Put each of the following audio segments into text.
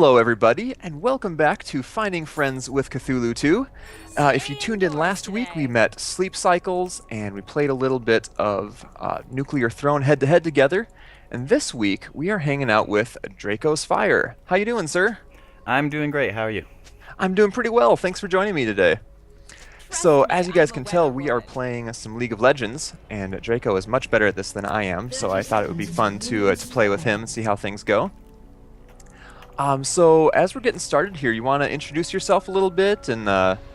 Hello, everybody, and welcome back to Finding Friends with CthulhuToo. If you tuned in last week, we met Sleep Cycles, and we played a little bit of Nuclear Throne head-to-head together. And this week, we are hanging out with Draco's Fire. How you doing, sir? I'm doing great. How are you? I'm doing pretty well. Thanks for joining me today. So, as you guys can tell, we are playing some League of Legends, and Draco is much better at this than I am, so I thought it would be fun to play with him and see how things go. So as we're getting started here, you want to introduce yourself a little bit and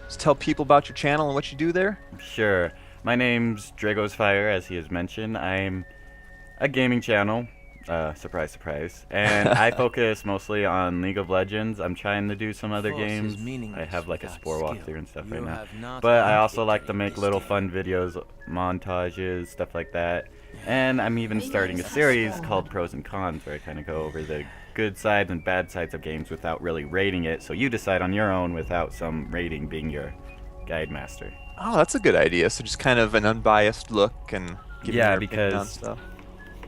just tell people about your channel and what you do there? Sure. My name's Drago's Fire, as he has mentioned. I'm a gaming channel. Surprise, surprise. And I focus mostly on League of Legends. I'm trying to do some other games. I have like a Spore walkthrough and stuff right now. But I also like to make little fun videos, montages, stuff like that. And I'm even starting a series called Pros and Cons, where I kind of go over the good sides and bad sides of games without really rating it, so you decide on your own without some rating being your guide master. Oh, that's a good idea. So just kind of an unbiased look and giving your opinion on stuff.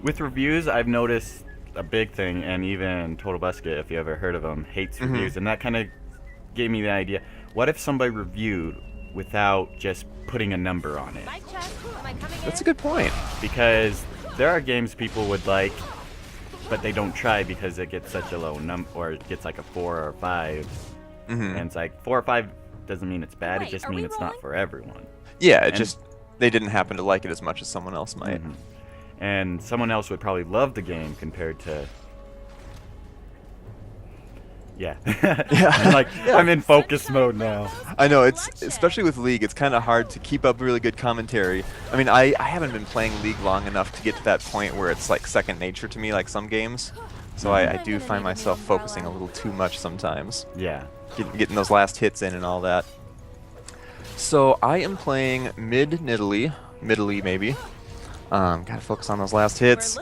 With reviews, I've noticed a big thing, and even Total Basket, if you ever heard of him, hates reviews, and that kind of gave me the idea. What if somebody reviewed without just putting a number on it? That's a good point. Because there are games people would like, but they don't try because it gets such a low number, or it gets like a 4 or 5. And it's like 4 or 5 doesn't mean it's bad, it just means it's not for everyone. Yeah, they didn't happen to like it as much as someone else might. And someone else would probably love the game compared to... Yeah. I'm in focus mode now. I know, it's especially with League, it's kind of hard to keep up really good commentary. I mean, I haven't been playing League long enough to get to that point where it's like second nature to me, like some games. So I do find myself focusing a little too much sometimes. Yeah. Getting those last hits in and all that. So I am playing mid-Nidalee, maybe. Gotta focus on those last hits.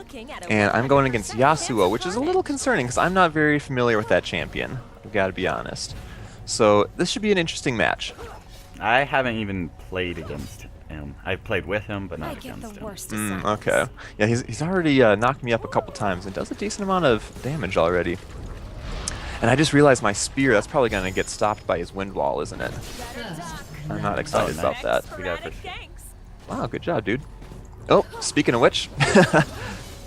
And I'm going against Yasuo, which is a little concerning because I'm not very familiar with that champion. I've got to be honest. So this should be an interesting match. I haven't even played against him. I've played with him, but not against him. Okay. Yeah, he's already knocked me up a couple times and does a decent amount of damage already. And I just realized my spear, that's probably going to get stopped by his wind wall, isn't it? I'm not excited about that. Wow, good job, dude. Oh, speaking of which,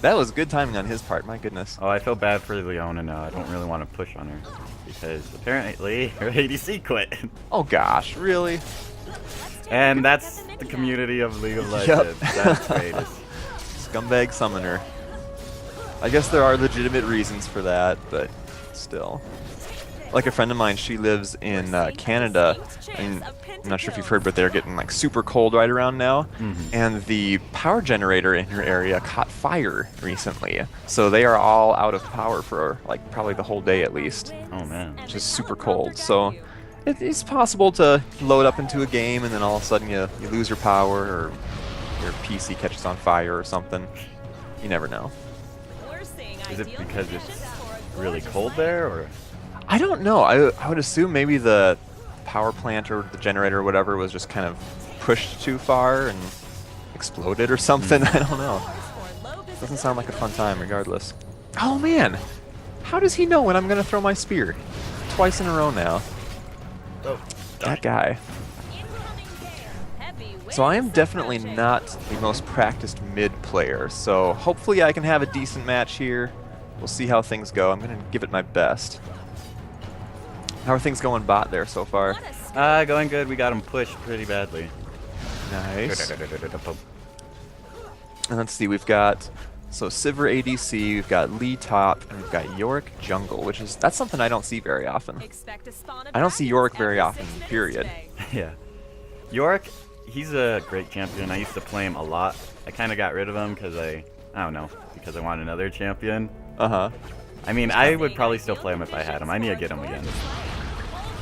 that was good timing on his part, my goodness. Oh, I feel bad for Leona now. I don't really want to push on her because apparently her ADC quit. Oh gosh, really? And that's the community of League of Legends. That's greatest. Scumbag summoner. I guess there are legitimate reasons for that, but still. Like a friend of mine, she lives in Canada, and I'm not sure if you've heard, but they're getting like super cold right around now, and the power generator in her area caught fire recently, so they are all out of power for like probably the whole day at least. Oh man. It's just super cold, so it's possible to load up into a game and then all of a sudden you lose your power or your PC catches on fire or something. You never know. Is it because it's really cold there, or? I don't know. I would assume maybe the power plant or the generator or whatever was just kind of pushed too far and exploded or something. I don't know. Doesn't sound like a fun time regardless. Oh man! How does he know when I'm going to throw my spear? Twice in a row now. Oh, that guy. So I am definitely not the most practiced mid player, so hopefully I can have a decent match here. We'll see how things go. I'm going to give it my best. How are things going bot there so far? Going good. We got him pushed pretty badly. Nice. And let's see, we've got Sivir ADC, we've got Lee top, and we've got Yorick jungle, that's something I don't see very often. I don't see Yorick very often, period. Yeah. Yorick, he's a great champion. I used to play him a lot. I kind of got rid of him because I don't know, because I want another champion. I mean, I would probably still play him if I had him. I need to get him again.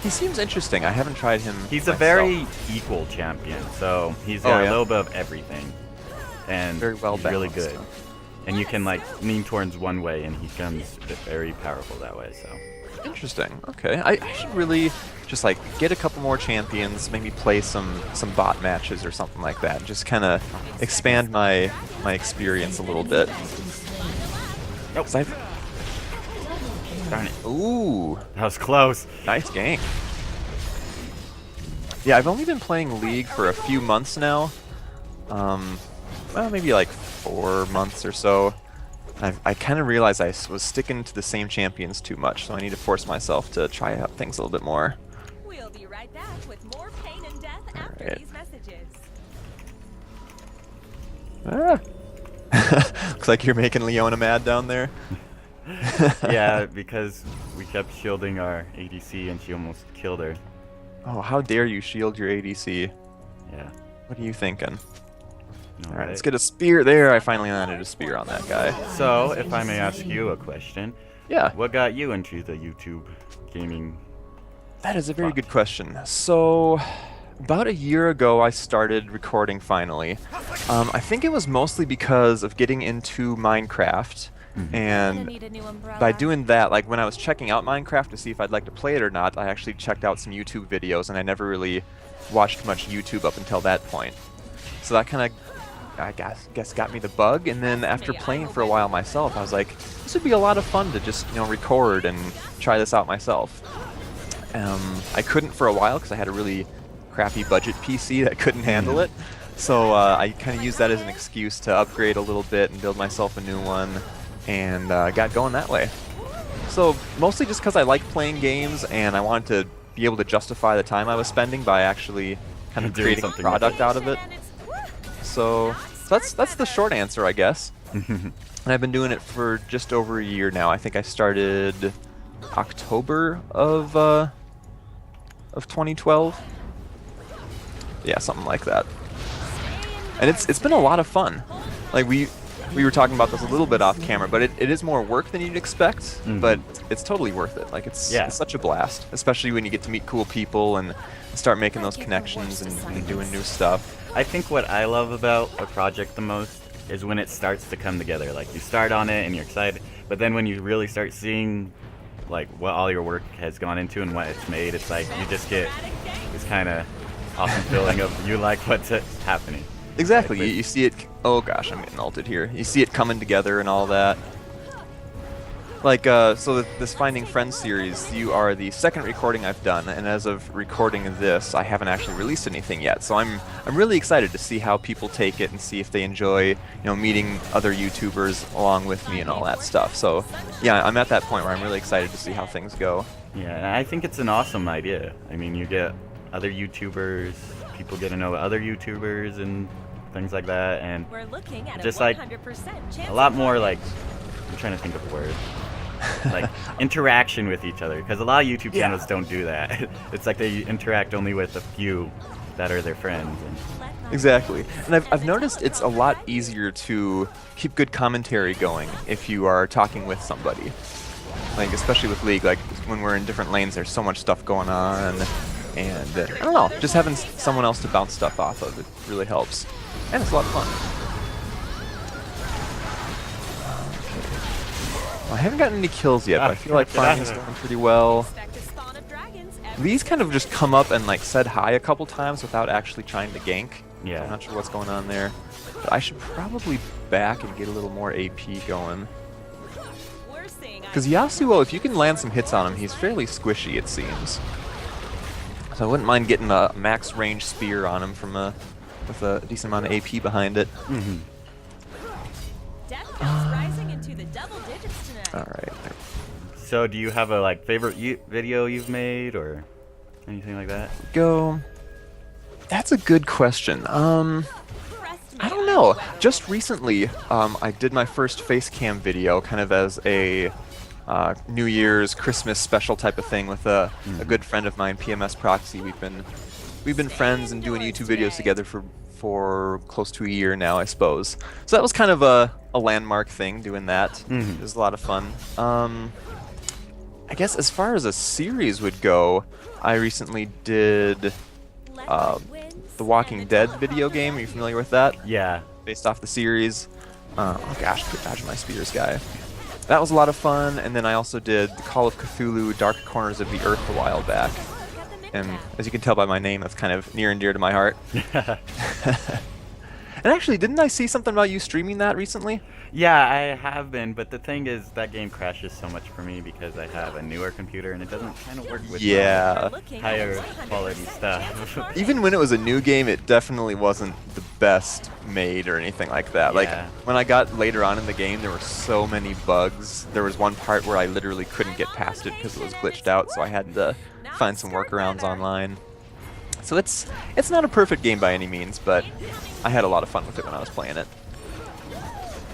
He seems interesting. I haven't tried him He's myself. a very equal champion, so he's got a little bit of everything. And very well he's balanced. Really good. And you can like lean towards one way and he becomes very powerful that way, so. Interesting. Okay. I should really just like get a couple more champions, maybe play some bot matches or something like that. Just kind of expand my experience a little bit. Nope. Darn it. Ooh, That was close. nice gank. Yeah, I've only been playing League for a few months now. Well, maybe like 4 months or so. I kind of realized I was sticking to the same champions too much, so I need to force myself to try out things a little bit more. We'll be right back with more pain and death after right. these messages. Ah. Looks like you're making Leona mad down there. Yeah, because we kept shielding our ADC and she almost killed her. Oh, how dare you shield your ADC? Yeah. What are you thinking? No, Alright, let's get a spear there. I finally landed a spear on that guy. So, if I may ask you a question, Yeah, what got you into the YouTube gaming? that is a very good question. So, about a year ago, I started recording finally. I think it was mostly because of getting into Minecraft. And by doing that, like when I was checking out Minecraft to see if I'd like to play it or not, I actually checked out some YouTube videos, and I never really watched much YouTube up until that point. So that kind of, I guess got me the bug. And then after playing for a while myself, I was like, this would be a lot of fun to just, record and try this out myself. I couldn't for a while because I had a really crappy budget PC that couldn't handle it. So I kind of used that as an excuse to upgrade a little bit and build myself a new one. And got going that way. So mostly just because I like playing games and I wanted to be able to justify the time I was spending by actually kind of Doing creating a something product out of it. So that's the short answer, I guess. And I've been doing it for just over a year now. I think I started October of 2012. Yeah, something like that. And it's been a lot of fun. Like we were talking about this a little bit off camera, but it is more work than you'd expect, but it's totally worth it. Like it's such a blast, especially when you get to meet cool people and start making those connections and doing new stuff. I think what I love about a project the most is when it starts to come together. Like you start on it and you're excited, but then when you really start seeing like what all your work has gone into and what it's made, it's like you just get this kind of awesome feeling of you like what's happening. Exactly. You see it. Oh gosh, I'm getting ulted here. You see it coming together and all that. Like, so this Finding Friends series, you are the second recording I've done, and as of recording this, I haven't actually released anything yet. So I'm really excited to see how people take it and see if they enjoy, meeting other YouTubers along with me and all that stuff. So, yeah, I'm at that point where I'm really excited to see how things go. Yeah, and I think it's an awesome idea. I mean, you get other YouTubers, people get to know other YouTubers and things like that, and We're looking at just a like 100% chance a lot of more winning. like, I'm trying to think of a word, like interaction with each other, because a lot of YouTube channels don't do that. It's like they interact only with a few that are their friends. And Exactly. And I've noticed it's a lot easier to keep good commentary going if you are talking with somebody. Like, especially with League, like when we're in different lanes, there's so much stuff going on. And I don't know, just having someone else to bounce stuff off of, it really helps. And it's a lot of fun. Well, I haven't gotten any kills yet, but I feel like farming's going pretty well. Expect a spawn of dragons every These kind of just come up and like said hi a couple times without actually trying to gank. Yeah. I'm not sure what's going on there. But I should probably back and get a little more AP going. We're seeing Because Yasuo, if you can land some hits on him, he's fairly squishy, it seems. So I wouldn't mind getting a max range spear on him with a decent amount of AP behind it. death counts rising into the double digits tonight. Alright. so, do you have a favorite video you've made or anything like that? Go. That's a good question. Trust me, I don't know. Just recently, I did my first face cam video, kind of as a New Year's, Christmas special type of thing with a good friend of mine, PMS Proxy. We've been friends and doing YouTube videos together for close to a year now, I suppose. So that was kind of a landmark thing, doing that. It was a lot of fun. I guess as far as a series would go, I recently did the Walking Dead video game. Are you familiar with that? Yeah. Based off the series. Oh gosh, dodge my spears guy. That was a lot of fun, and then I also did the Call of Cthulhu Dark Corners of the Earth a while back. And as you can tell by my name, that's kind of near and dear to my heart. And actually, didn't I see something about you streaming that recently? Yeah, I have been, but the thing is that game crashes so much for me because I have a newer computer and it doesn't kind of work with Yeah. higher quality stuff. Even when it was a new game, it definitely wasn't the best made or anything like that. Like, Yeah. when I got later on in the game, there were so many bugs. There was one part where I literally couldn't get past it because it was glitched out, so I had to find some workarounds online. So it's not a perfect game by any means, but I had a lot of fun with it when I was playing it.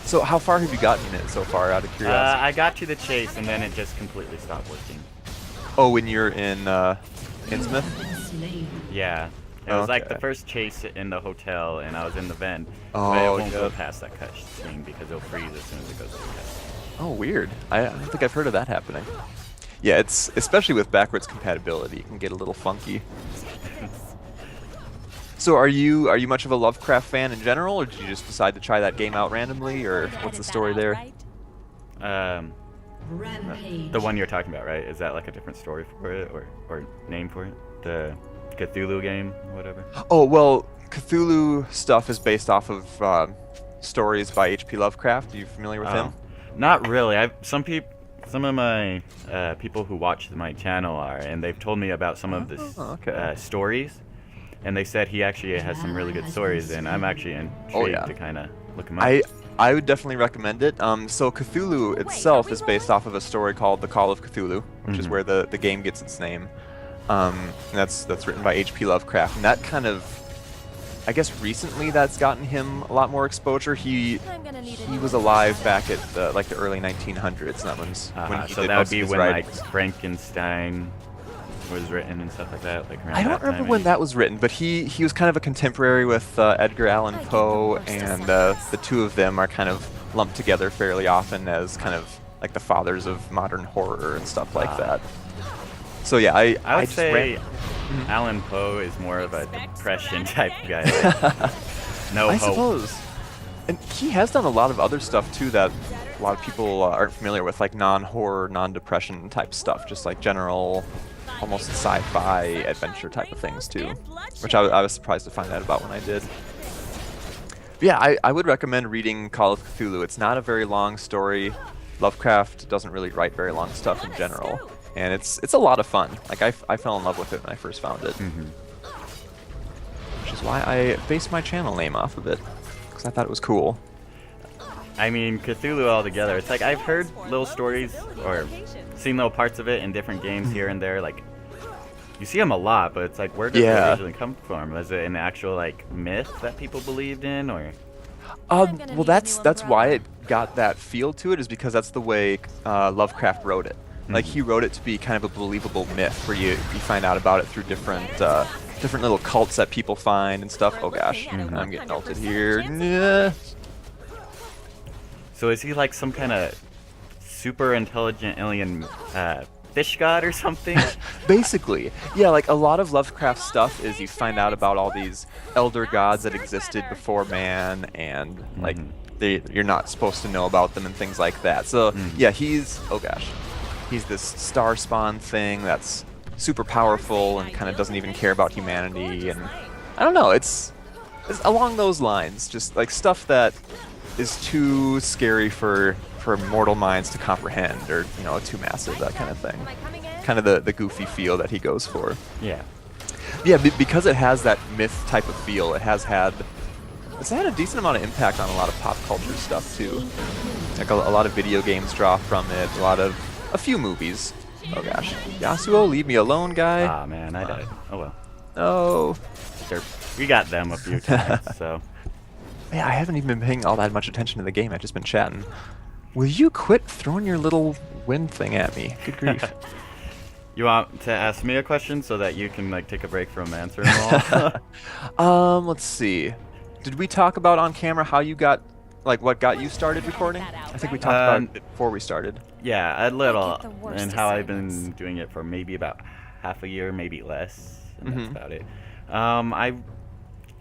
So how far have you gotten in it so far, out of curiosity? I got to the chase and then it just completely stopped working. Oh, when you're in Innsmouth? Yeah. It was like the Okay. first chase in the hotel and I was in the vent. Oh, but it won't go yeah. past that cutscene because it'll freeze as soon as it goes to the cutscene. Oh, weird. I don't think I've heard of that happening. Yeah, it's especially with backwards compatibility, it can get a little funky. So are you much of a Lovecraft fan in general, or did you just decide to try that game out randomly, or what's the story there? The one you're talking about, right? Is that like a different story for it or name for it? The Cthulhu game, or whatever? Oh, well, Cthulhu stuff is based off of stories by H.P. Lovecraft. Are you familiar with him? Not really. Some of my people who watch my channel are, and they've told me about some of the stories, and they said he actually has some really good stories, and I'm actually intrigued to kind of look him up. I would definitely recommend it. So Cthulhu itself is based off of a story called The Call of Cthulhu, which is where the game gets its name. And that's written by H.P. Lovecraft, and that kind of, I guess recently that's gotten him a lot more exposure. He was alive back at like the early 1900s. And that was when he so did that would most of be his when writings. like Frankenstein was written and stuff like that. Like around I don't that remember time, when that was written, but he was kind of a contemporary with Edgar Allan Poe, and the two of them are kind of lumped together fairly often as kind of like the fathers of modern horror and stuff like that. So yeah, I would just say Allan Poe is more of a depression type guy. Like, no I hope. suppose. And he has done a lot of other stuff too that a lot of people aren't familiar with, like non-horror, non-depression type stuff, just like general, almost sci-fi adventure type of things too, which I was surprised to find out about when I did. But yeah, I would recommend reading Call of Cthulhu. It's not a very long story. Lovecraft doesn't really write very long stuff in general, and it's a lot of fun. Like I fell in love with it when I first found it, which is why I based my channel name off of it, because I thought it was cool. I mean, Cthulhu altogether. It's like I've heard little stories or seen little parts of it in different games here and there. Like you see them a lot, but it's like where does it originally come from? Is it an actual like myth that people believed in, or? Well, that's why it got that feel to it, is because that's the way Lovecraft wrote it. Like he wrote it to be kind of a believable myth, where you find out about it through different little cults that people find and stuff. Oh gosh, I'm getting melted here. Nah. So is he like some kind of super intelligent alien fish god or something? Basically, yeah, like a lot of Lovecraft stuff is you find out about all these elder gods that existed before man, and like you're not supposed to know about them and things like that. So yeah, he's this star spawn thing that's super powerful and kind of doesn't even care about humanity, and I don't know, it's along those lines, just like stuff that is too scary for mortal minds to comprehend, or too massive, that kind of thing. Kind of the goofy feel that he goes for. Yeah. Yeah, because it has that myth type of feel, it's had a decent amount of impact on a lot of pop culture stuff too. Like a lot of video games draw from it, a few movies. Oh gosh, Yasuo, leave me alone, guy. Ah man, I died. Oh well. No. Sure. We got them a few times, so. Yeah, I haven't even been paying all that much attention to the game. I've just been chatting. Will you quit throwing your little wind thing at me? Good grief. You want to ask me a question so that you can like take a break from answering them all? Let's see. Did we talk about on camera how you got, like, what got you started recording? I think we talked about it before we started. Yeah, a little, the worst and how I've assignments. been doing it for maybe about half a year, maybe less, and that's about it.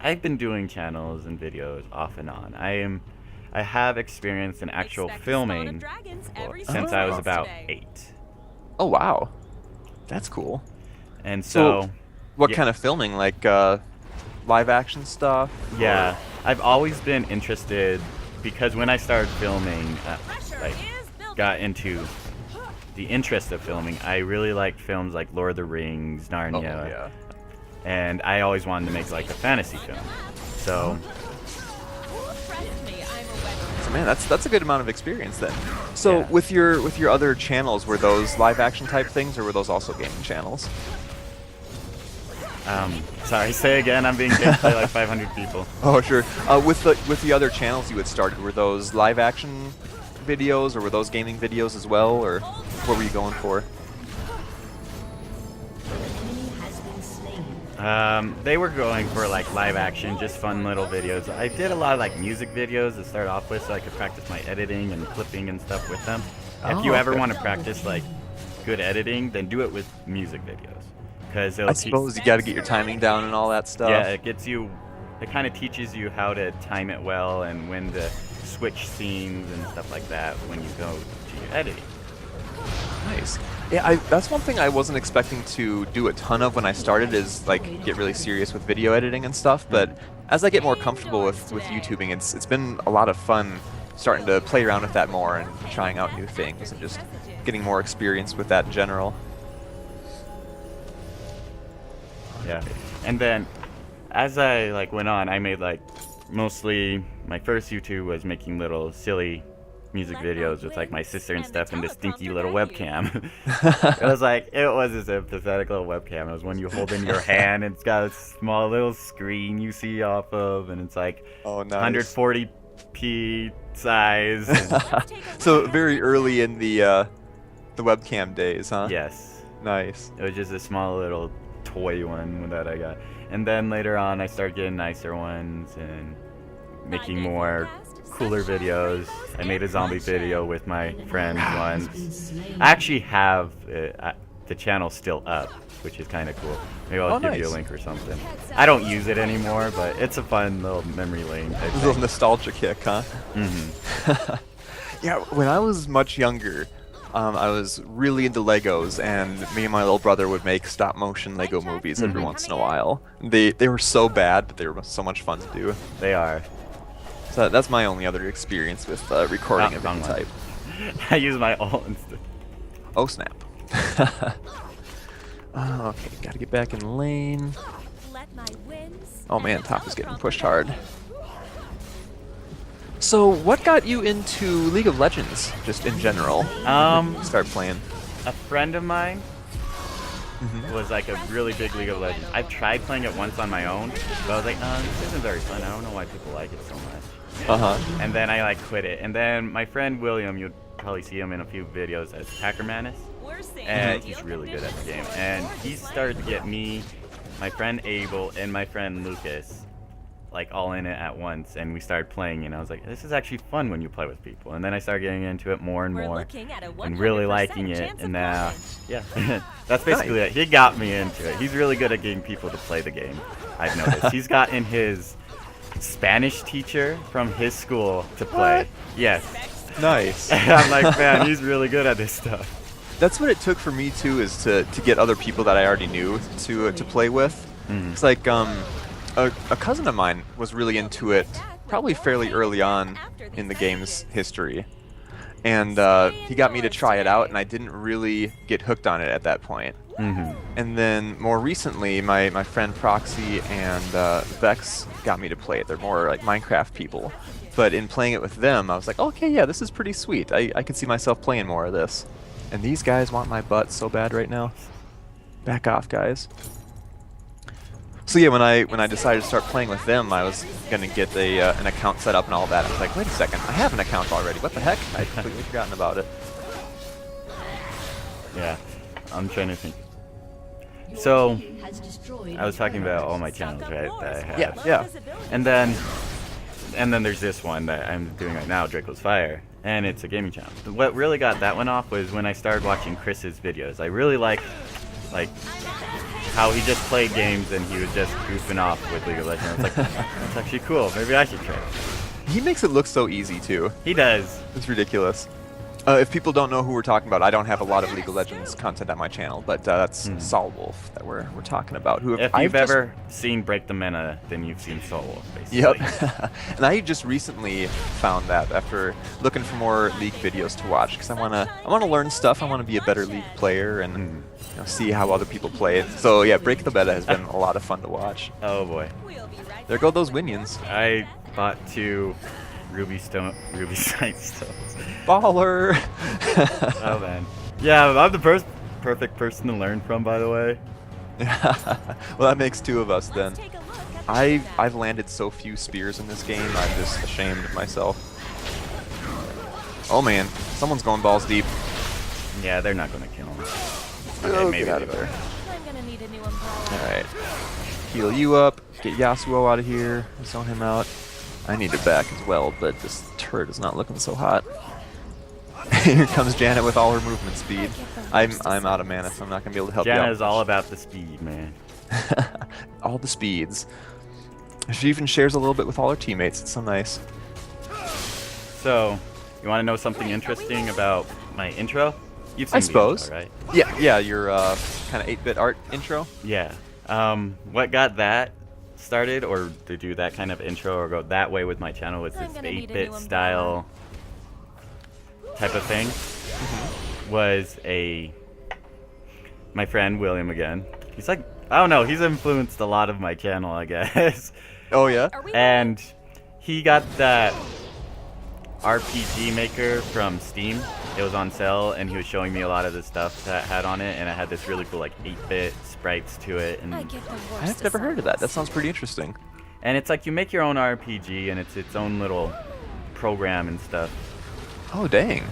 I've been doing channels and videos off and on. I have experience in actual filming since I was about 8. Oh wow, that's cool. And so What yeah. kind of filming? Like live action stuff? Yeah, I've always been interested because when I started filming, like got into the interest of filming, I really liked films like Lord of the Rings, Narnia, yeah. and I always wanted to make like a fantasy film. So So man, that's a good amount of experience then. So Yeah. with your other channels, were those live action type things, or were those also gaming channels? sorry, say again. I'm being kicked by like 500 people. Oh sure. With the other channels you had started, were those live action videos, or were those gaming videos as well, or what were you going for? They were going for like live action, just fun little videos. I did a lot of like music videos to start off with so I could practice my editing and clipping and stuff with them. If you ever okay. want to practice like good editing, then do it with music videos. Because I suppose you got to get your timing down and all that stuff. yeah, it kind of teaches you how to time it well and when to switch scenes and stuff like that when you go to your editing. Nice. Yeah, that's one thing I wasn't expecting to do a ton of when I started, is like get really serious with video editing and stuff. But as I get more comfortable with YouTubing, it's been a lot of fun starting to play around with that more and trying out new things and just getting more experience with that in general. Yeah, and then as I like went on, I made like mostly my first YouTube was making little silly music videos with like my sister and stuff and this stinky little webcam. it was just a pathetic little webcam. It was one you hold in your hand and it's got a small little screen you see off of, and it's like Oh, nice. 140p size. And So very early in the webcam days, huh? yes, Nice. it was just a small little toy one that I got. And then later on I started getting nicer ones and making more cooler videos. I made a zombie video with my friends once. I actually have the channel still up, which is kind of cool. Maybe I'll give you a nice. link or something. I don't use it anymore, but it's a fun little memory lane type A little thing. nostalgia kick, huh? Mm-hmm. Yeah, when I was much younger, I was really into Legos, and me and my little brother would make stop motion Lego movies every once in a while. They were so bad, but they were so much fun to do. They are. So that's my only other experience with recording of Wrong any one. type. I use my alt instead. Oh snap. Okay, gotta get back in lane. Oh man, top is getting pushed hard. So what got you into League of Legends, just in general? Start playing. A friend of mine was like a really big League of Legends. I've tried playing it once on my own, but I was like, this isn't very fun. I don't know why people like it so much. Uh-huh. And then I like quit it. And then my friend William, you'll probably see him in a few videos as Hacker Manus, and he's really good at the game. And he started to get me, my friend Abel, and my friend Lucas like all in it at once, and we started playing, and I was like, this is actually fun when you play with people. And then I started getting into it more and more and really liking it, and now yeah, that's basically it. He got me into it. He's really good at getting people to play the game, I've noticed. He's gotten his Spanish teacher from his school to play. What? Yes. Nice. I'm like, man, he's really good at this stuff. That's what it took for me too, is to get other people that I already knew to play with. It's like a cousin of mine was really into it probably fairly early on in the game's history, and he got me to try it out, and I didn't really get hooked on it at that point. And then more recently, my friend Proxy and Vex got me to play it. They're more like Minecraft people, but in playing it with them, I was like, okay, yeah, this is pretty sweet. I could see myself playing more of this. And these guys want my butt so bad right now. Back off, guys. So yeah, when I decided to start playing with them, I was gonna get an account set up and all that. I was like, wait a second, I have an account already. What the heck? I'd completely forgotten about it. Yeah, I'm trying to think. So, I was talking about all my channels, right, that I have. Yeah. And then there's this one that I'm doing right now, Draco's Fire, and it's a gaming channel. What really got that one off was when I started watching Chris's videos. I really like how he just played games and he was just goofing off with League of Legends. I was like, that's actually cool. Maybe I should try it. He makes it look so easy too. He does. It's ridiculous. If people don't know who we're talking about, I don't have a lot of League of Legends content on my channel, but that's Saul Wolf that we're talking about. Who If you've ever seen Break the Meta, then you've seen Soul Wolf, basically. Yep. And I just recently found that after looking for more League videos to watch, because I wanna learn stuff. I wanna be a better League player and you know, see how other people play it. So yeah, Break the Meta has been a lot of fun to watch. Oh boy. There go those minions. I bought 2 Ruby Sight Stones. Baller. Oh man. Yeah, I'm the perfect person to learn from, by the way. Well, that makes 2 of us then. I've landed so few spears in this game. I'm just ashamed of myself. Oh man, someone's going balls deep. Yeah, they're not gonna kill him. Oh, maybe get out of they there. I'm gonna need a new umbrella. All right, heal you up. Get Yasuo out of here. Zone him out. I need it back as well, but this turret is not looking so hot. Here comes Janet with all her movement speed. I'm out of mana, so I'm not gonna be able to help you out. Janet is all about the speed, man. All the speeds. She even shares a little bit with all her teammates. It's so nice. So, you want to know something interesting about my intro? You've seen I the suppose. intro, right? Yeah, your kind of 8-bit art intro. Yeah. What got that started, or to do that kind of intro, or go that way with my channel, was I'm this gonna need a 8-bit new style type of thing. Was my friend William again. He's like, I don't know, he's influenced a lot of my channel, I guess. Oh yeah. Are we And he got that RPG maker from Steam. It was on sale, and he was showing me a lot of the stuff that it had on it, and it had this really cool like 8-bit sprites to it, and I get the worst I've never heard of that. That sounds pretty interesting. it's like you make your own RPG, and it's its own little program and stuff. Oh dang.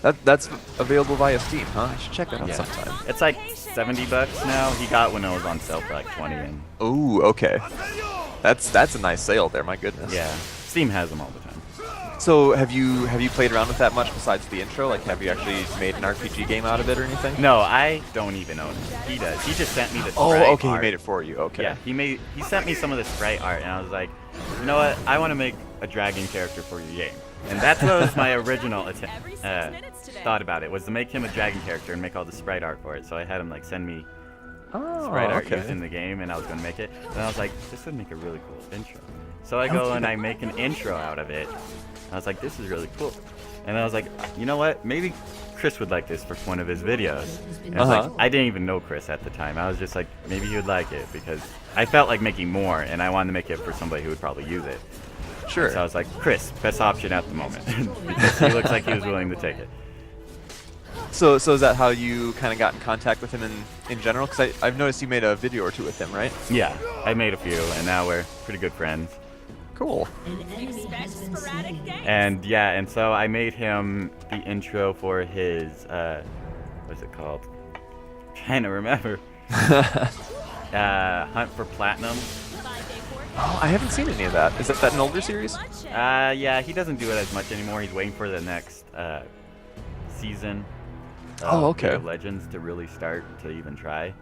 That's available via Steam, huh? I should check that out Yeah. sometime. It's like $70 now. He got when it was on sale for like 20, and Oh, okay. That's a nice sale there. My goodness. yeah, Steam has them all the time. So have you played around with that much besides the intro? Like, have you actually made an RPG game out of it or anything? No, I don't even own it. He does. He just sent me the Oh, sprite okay. art. He made it for you. Okay. Yeah, he sent me some of the sprite art, and I was like, you know what? I want to make a dragon character for your game, and that's what was my original thought about it, was to make him a dragon character and make all the sprite art for it. So I had him like send me Oh, sprite art okay. used in the game, and I was gonna make it. And I was like, this would make a really cool intro. So I go and I make an intro out of it. I was like, this is really cool. And I was like, you know what? Maybe Chris would like this for one of his videos. And I was like, I didn't even know Chris at the time. I was just like, maybe he would like it, because I felt like making more, and I wanted to make it for somebody who would probably use it. Sure. So I was like, Chris, best option at the moment, because he looks like he was willing to take it. So is that how you kind of got in contact with him in general? Because I've noticed you made a video or two with him, right? Yeah, I made a few, and now we're pretty good friends. Cool. expect sporadic games? And yeah, and so I made him the intro for his, what's it called? Trying to remember. Hunt for Platinum. 5-day forecast. Oh, I haven't seen any of that. Is that an older series? Yeah, he doesn't do it as much anymore. He's waiting for the next season of Oh, okay. League of Legends to really start to even try.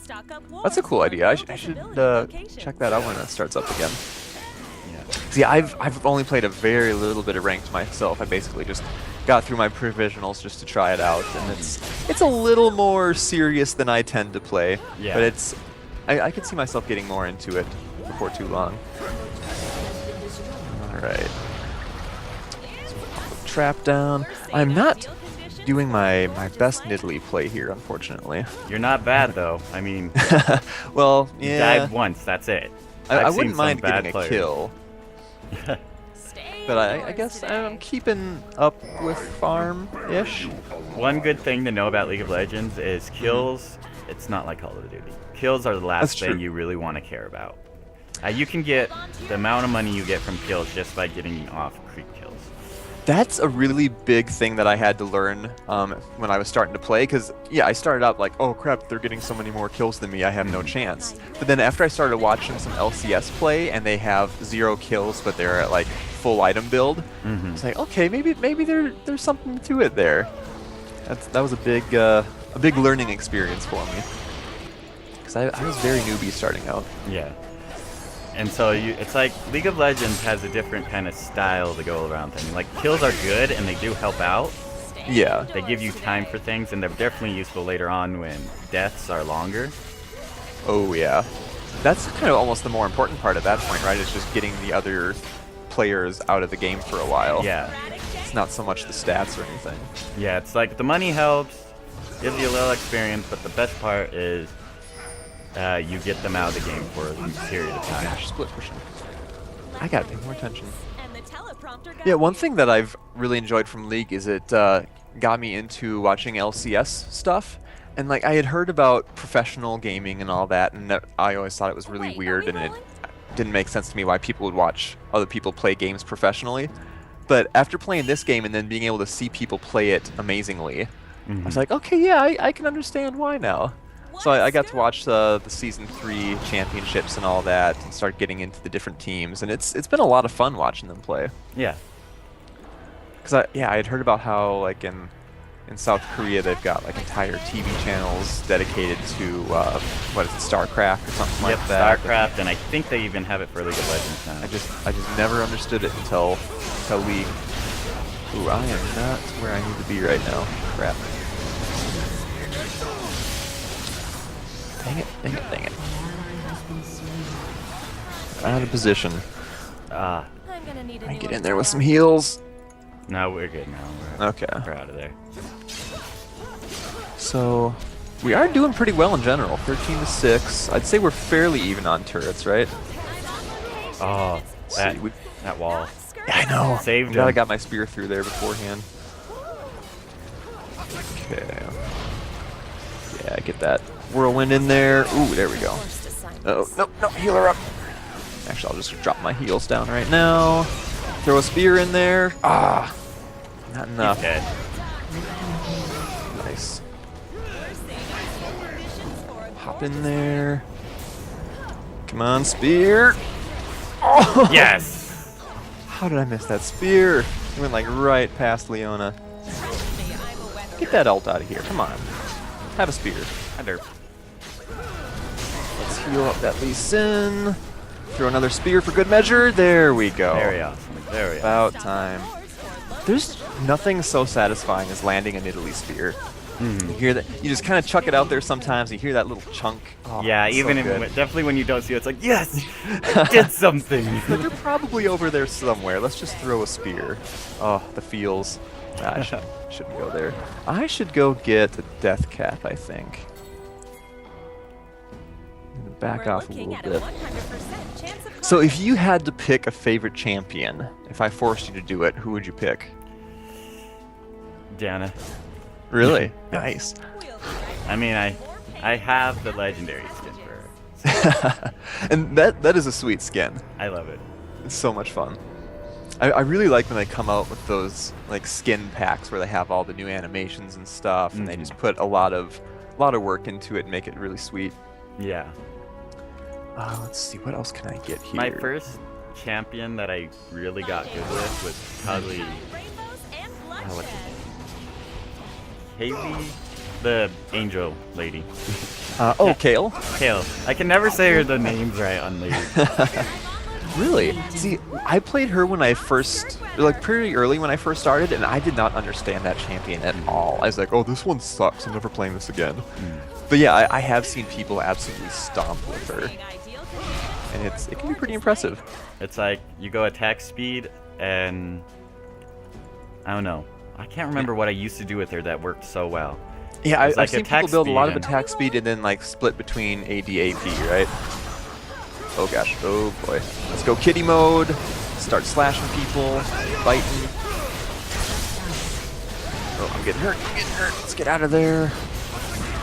Stock up That's a wars cool for idea. I global should civilian locations. check that out when it starts up again. Yeah. See, I've only played a very little bit of ranked myself. I basically just got through my provisionals just to try it out, and it's a little more serious than I tend to play. Yeah. But I could see myself getting more into it before too long. All right. Trap down. I'm not doing my best Nidalee play here, unfortunately. You're not bad though. I mean, Well, you yeah. died once. That's it. I I've seen wouldn't some mind bad getting a players. kill, Stay but I indoors guess today. I'm keeping up with farm-ish. One good thing to know about League of Legends is kills. It's not like Call of Duty. Kills are the last That's thing true. you really want to care about. You can get the amount of money you get from kills just by getting off creep kills. That's a really big thing that I had to learn when I was starting to play, because yeah, I started out like, oh crap, they're getting so many more kills than me, I have no chance. But then after I started watching some LCS play and they have 0 kills but they're at like full item build, it's like, okay, maybe there's something to it there. That was a big learning experience for me, because I was very newbie starting out. Yeah. And so it's like League of Legends has a different kind of style to go around things. Like kills are good and they do help out. Yeah. They give you time for things and they're definitely useful later on when deaths are longer. Oh yeah. That's kind of almost the more important part at that point, right? It's just getting the other players out of the game for a while. Yeah. It's not so much the stats or anything. Yeah, it's like the money helps, gives you a little experience, but the best part is you get them out of the game for a period of time. Gosh, split pushing. I gotta pay more attention. And the teleprompter got Yeah, one thing that I've really enjoyed from League is it got me into watching LCS stuff. And like I had heard about professional gaming and all that, and I always thought it was really Wait, are weird, we and it rolling? didn't make sense to me why people would watch other people play games professionally. But after playing this game and then being able to see people play it amazingly, I was like, okay, yeah, I can understand why now. So I got to watch the Season 3 championships and all that, and start getting into the different teams, and it's been a lot of fun watching them play. Yeah. Because I had heard about how like in South Korea they've got like entire TV channels dedicated to what is it, StarCraft or something Yep, like that. StarCraft, and I think they even have it for League of Legends now. I just never understood it until League. Ooh, I am not where I need to be right now. Crap. Dang it, dang it, dang it. Out of position. Ah, I'm gonna need a I new get in there with some heals. no, we're good now. Okay. We're out of there. So we are doing pretty well in general. 13 to 6. I'd say we're fairly even on turrets, right? Oh, that, See, we- that wall. Yeah, I know. Saved I'm glad I him. got my spear through there beforehand. Okay. Yeah, get that whirlwind in there. Ooh, there we go. Oh, no, heal her up. Actually, I'll just drop my heals down right now. Throw a spear in there. Ah, not enough. Dead. Nice. Hop in there. Come on, spear. Oh! Yes! How did I miss that spear? It went like right past Leona. Get that ult out of here. Come on. Have a spear. Under. Let's heal up that Lee Sin. Throw another spear for good measure. There we go. Very awesome. Very awesome. About time. There's nothing so satisfying as landing a Nidalee spear. You hear that? You just kind of chuck it out there sometimes. You hear that little chunk. Oh, Yeah, it's even so in, good. definitely when you don't see it, it's like, yes! I did something! But they're probably over there somewhere. Let's just throw a spear. Oh, the feels. Nah, I shouldn't go there. I should go get a death cap, I think. I'm gonna back We're off a looking little at a bit. 100% chance of So if you had to pick a favorite champion, if I forced you to do it, who would you pick? Diana. Really? Nice. I mean, I have the legendary skin for her. And that is a sweet skin. I love it. It's so much fun. I really like when they come out with those like skin packs where they have all the new animations and stuff, and they just put a lot of work into it and make it really sweet. Yeah. Let's see, what else can I get here? My first champion that I really got good with was probably rainbows and what's bloodshed. her name? Haley, the angel lady. Kale. Kale. I can never say the names right on League. Really? See, I played her when I first, like pretty early when I first started, and I did not understand that champion at all. I was like, oh, this one sucks. I'm never playing this again. But yeah, I have seen people absolutely stomp with her, and it can be pretty impressive. It's like you go attack speed and I don't know. I can't remember what I used to do with her that worked so well. Yeah, It's I've like seen attack people build a lot of speed and- attack speed and then like split between AD AP, right? Oh gosh, oh boy. Let's go kitty mode. Start slashing people, biting. Oh, I'm getting hurt. Let's get out of there.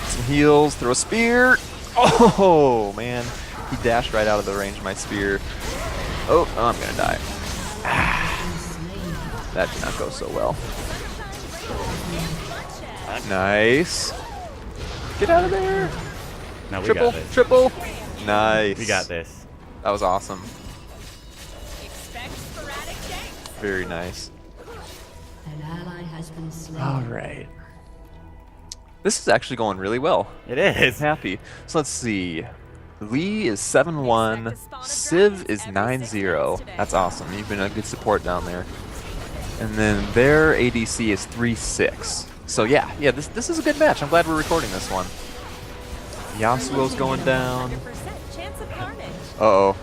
Some heals, throw a spear. Oh man, he dashed right out of the range of my spear. Oh, I'm gonna die. That did not go so well. Nice. Get out of there. No, we Triple, got this. triple. Nice. We got this. That was awesome. Expect sporadic ganks. Very nice. An ally has been slain. All right. This is actually going really well. It is. Happy. So let's see. Lee is 7-1. Civ is 9-0. That's awesome. You've been a good support down there. And then their ADC is 3-6. So yeah, this is a good match. I'm glad we're recording this one. Yasuo's going down. 100% chance of carnage. Uh-oh.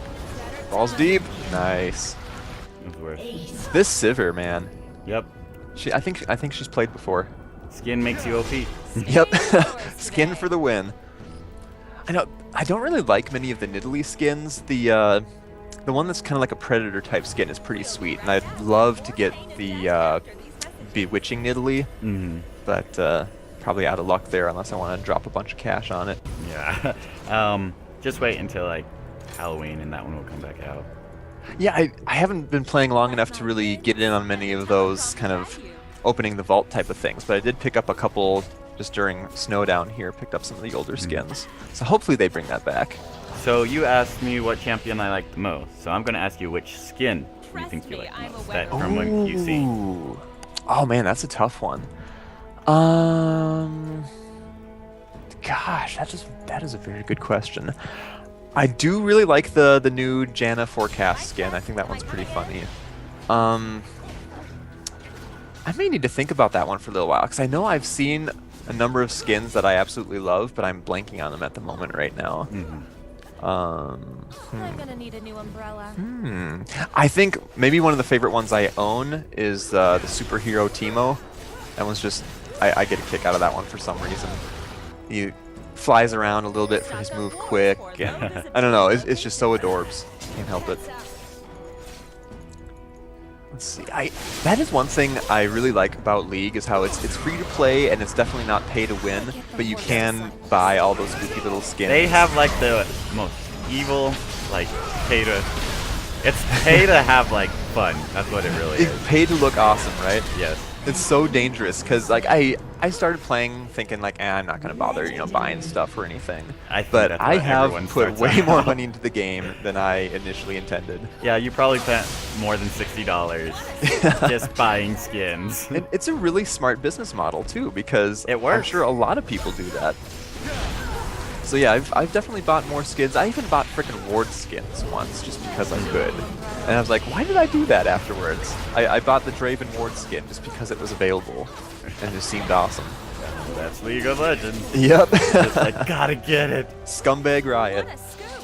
Balls deep. Nice. It's worse. This Sivir, man. Yep. I think she's played before. Skin makes you OP. Yep. Skin for the win. I know. I don't really like many of the Nidalee skins. The one that's kind of like a Predator type skin is pretty sweet, and I'd love to get the Bewitching Nidalee, but probably out of luck there unless I want to drop a bunch of cash on it. Yeah. Just wait until like Halloween and that one will come back out. Yeah, I haven't been playing long enough to really get in on many of those kind of opening the vault type of things, but I did pick up a couple just during snow down here, picked up some of the older skins. So hopefully they bring that back. So you asked me what champion I like the most, so I'm going to ask you which skin you think you like the most, that from what you see. Ooh. Oh man, that's a tough one. Gosh, that is a very good question. I do really like the new Janna Forecast skin. I think that one's pretty funny. I may need to think about that one for a little while, because I know I've seen a number of skins that I absolutely love, but I'm blanking on them at the moment right now. I'm gonna need a new umbrella. I think maybe one of the favorite ones I own is the superhero Teemo. That one's just, I get a kick out of that one for some reason. He flies around a little bit for his move quick, and I don't know, it's just so adorbs. Can't help it. Let's see. That is one thing I really like about League, is how it's free to play and it's definitely not pay to win, but you can buy all those goofy little skins. They have like the most evil, like it's pay to have like fun. That's what it really is. It's pay to look awesome, right? Yes. It's so dangerous because like I started playing thinking like I'm not gonna bother buying stuff or anything. But I have put way more money into the game than I initially intended. Yeah, you probably spent more than $60 just buying skins. And it's a really smart business model too, because It works. I'm sure a lot of people do that. So yeah, I've definitely bought more skins. I even bought frickin' Ward skins once just because I could. And I was like, why did I do that afterwards? I bought the Draven Ward skin just because it was available and it just seemed awesome. That's League of Legends. Yep. Just like, gotta get it. Scumbag Riot. What a scoop.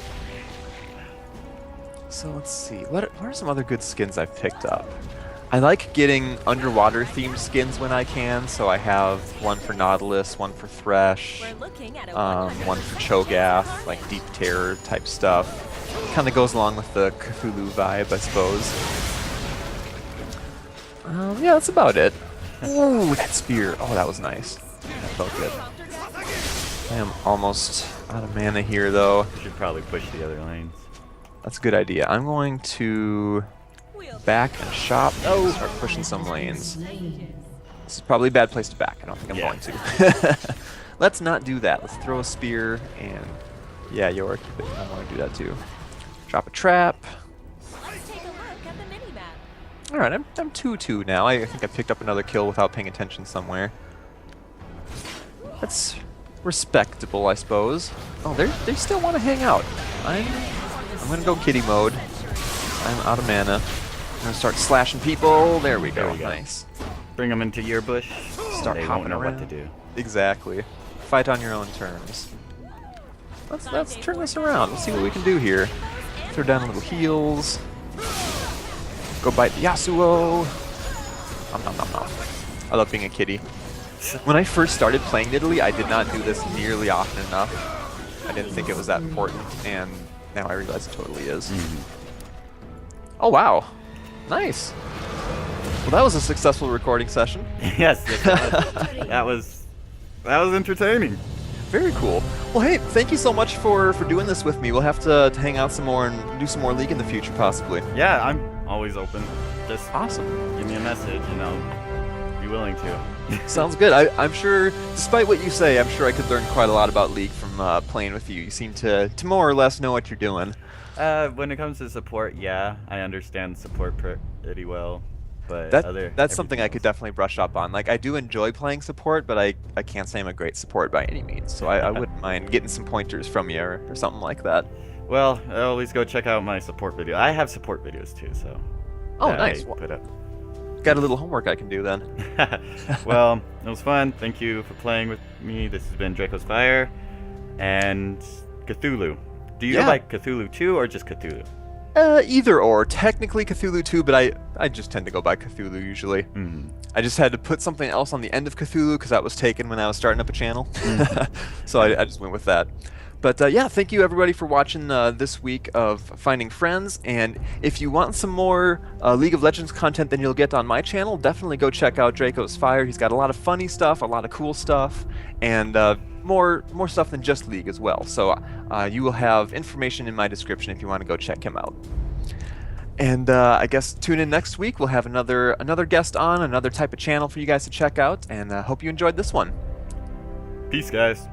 So let's see, what are some other good skins I've picked up? I like getting underwater themed skins when I can, so I have one for Nautilus, one for Thresh, We're looking at a one for Cho'Gath, like Deep Terror type stuff. Kind of goes along with the Cthulhu vibe, I suppose. Yeah, that's about it. Ooh, that spear. Oh, that was nice. That felt good. I am almost out of mana here, though. You should probably push the other lanes. That's a good idea. I'm going to back and shop and start pushing some lanes. This is probably a bad place to back. I don't think I'm going to. Let's not do that. Let's throw a spear and yeah, Yor, keep it. I want to do that too. Drop a trap. Let's take a look at the mini-map. All right, I'm 2-2 now. I think I picked up another kill without paying attention somewhere. That's respectable, I suppose. Oh, they still want to hang out. I'm gonna go kitty mode. I'm out of mana. I'm gonna start slashing people. There we go. Nice. Bring them into your bush. Start They hopping won't know around. what to do. Exactly. Fight on your own terms. Let's turn this around. Let's see what we can do here. Throw down a little heals. Go bite the Yasuo. Nom nom nom nom. I love being a kitty. When I first started playing Nidalee, I did not do this nearly often enough. I didn't think it was that important, and now I realize it totally is. Oh wow. Nice. Well, that was a successful recording session. Yes, that was entertaining. Very cool. Well, hey, thank you so much for doing this with me. We'll have to hang out some more and do some more League in the future, possibly. Yeah, I'm always open. Just Awesome. give me a message and I'll be willing to. Sounds good. I'm sure, despite what you say, I'm sure I could learn quite a lot about League from playing with you. You seem to more or less know what you're doing. When it comes to support, yeah, I understand support pretty well. but That's something I everything could else- definitely brush up on. Like, I do enjoy playing support, but I can't say I'm a great support by any means. So I wouldn't mind getting some pointers from you or something like that. Well, always go check out my support video. I have support videos too, so. Oh, that nice. I Well, put up. got a little homework I can do then. Well, it was fun. Thank you for playing with me. This has been Draco's Fire and Cthulhu. Do you Yeah. go by CthulhuToo or just Cthulhu? Either or. Technically CthulhuToo, but I just tend to go by Cthulhu usually. I just had to put something else on the end of Cthulhu because that was taken when I was starting up a channel. So I just went with that. But yeah, thank you everybody for watching this week of Finding Friends. And if you want some more League of Legends content than you'll get on my channel, definitely go check out Draco's Fire. He's got a lot of funny stuff, a lot of cool stuff, and more stuff than just League as well. So you will have information in my description if you want to go check him out. And I guess tune in next week. We'll have another guest on, another type of channel for you guys to check out. And hope you enjoyed this one. Peace, guys.